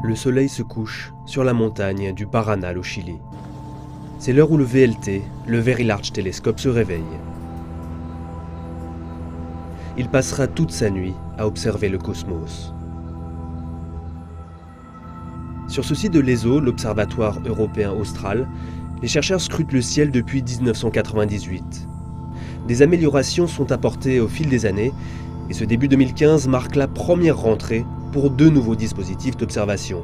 Le soleil se couche sur la montagne du Paranal au Chili. C'est l'heure où le VLT, le Very Large Telescope, se réveille. Il passera toute sa nuit à observer le cosmos. Sur ce site de l'ESO, l'Observatoire européen austral, les chercheurs scrutent le ciel depuis 1998. Des améliorations sont apportées au fil des années et ce début 2015 marque la première rentrée pour 2 nouveaux dispositifs d'observation.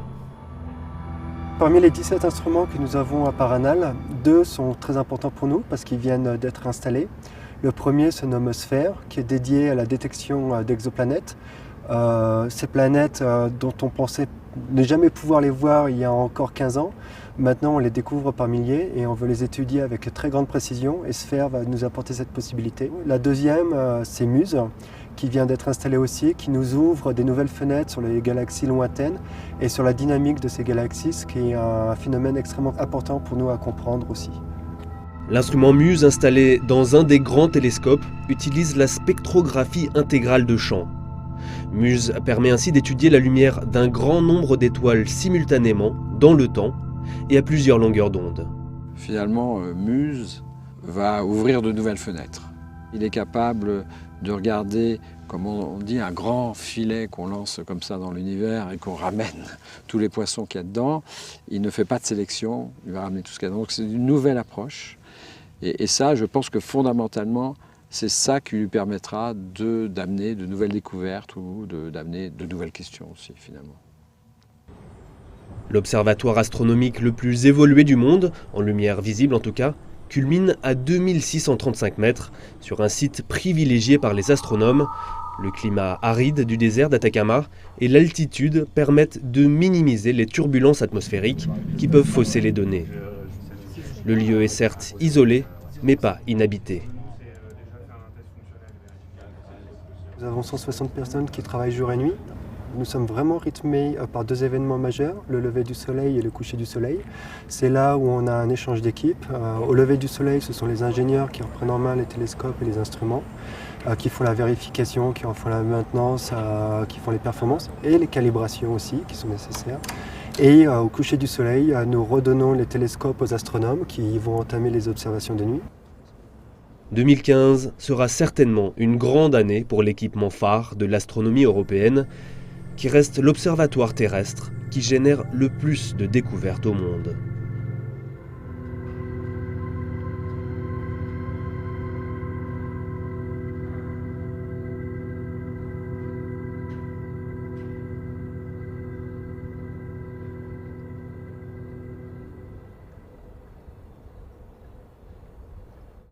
Parmi les 17 instruments que nous avons à Paranal, 2 sont très importants pour nous parce qu'ils viennent d'être installés. Le premier se nomme Sphere, qui est dédié à la détection d'exoplanètes. Ces planètes dont on pensait ne jamais pouvoir les voir il y a encore 15 ans, maintenant on les découvre par milliers et on veut les étudier avec très grande précision et Sphere va nous apporter cette possibilité. La deuxième, c'est Muse, qui vient d'être installée aussi, qui nous ouvre des nouvelles fenêtres sur les galaxies lointaines et sur la dynamique de ces galaxies, ce qui est un phénomène extrêmement important pour nous à comprendre aussi. L'instrument Muse, installé dans un des grands télescopes, utilise la spectrographie intégrale de champ. Muse permet ainsi d'étudier la lumière d'un grand nombre d'étoiles simultanément, dans le temps, et à plusieurs longueurs d'onde. Finalement, Muse va ouvrir de nouvelles fenêtres. Il est capable de regarder, comme on dit, un grand filet qu'on lance comme ça dans l'univers et qu'on ramène tous les poissons qu'il y a dedans. Il ne fait pas de sélection, il va ramener tout ce qu'il y a dedans. Donc c'est une nouvelle approche. Et ça, je pense que fondamentalement, c'est ça qui lui permettra d'amener de nouvelles découvertes ou d'amener de nouvelles questions aussi, finalement. L'observatoire astronomique le plus évolué du monde, en lumière visible en tout cas, culmine à 2635 mètres, sur un site privilégié par les astronomes. Le climat aride du désert d'Atacama et l'altitude permettent de minimiser les turbulences atmosphériques qui peuvent fausser les données. Le lieu est certes isolé, mais pas inhabité. Nous avons 160 personnes qui travaillent jour et nuit. Nous sommes vraiment rythmés par 2 événements majeurs, le lever du soleil et le coucher du soleil. C'est là où on a un échange d'équipe. Au lever du soleil, ce sont les ingénieurs qui reprennent en main les télescopes et les instruments, qui font la vérification, qui en font la maintenance, qui font les performances et les calibrations aussi qui sont nécessaires. Et au coucher du soleil, nous redonnons les télescopes aux astronomes qui vont entamer les observations de nuit. 2015 sera certainement une grande année pour l'équipement phare de l'astronomie européenne, qui reste l'observatoire terrestre qui génère le plus de découvertes au monde.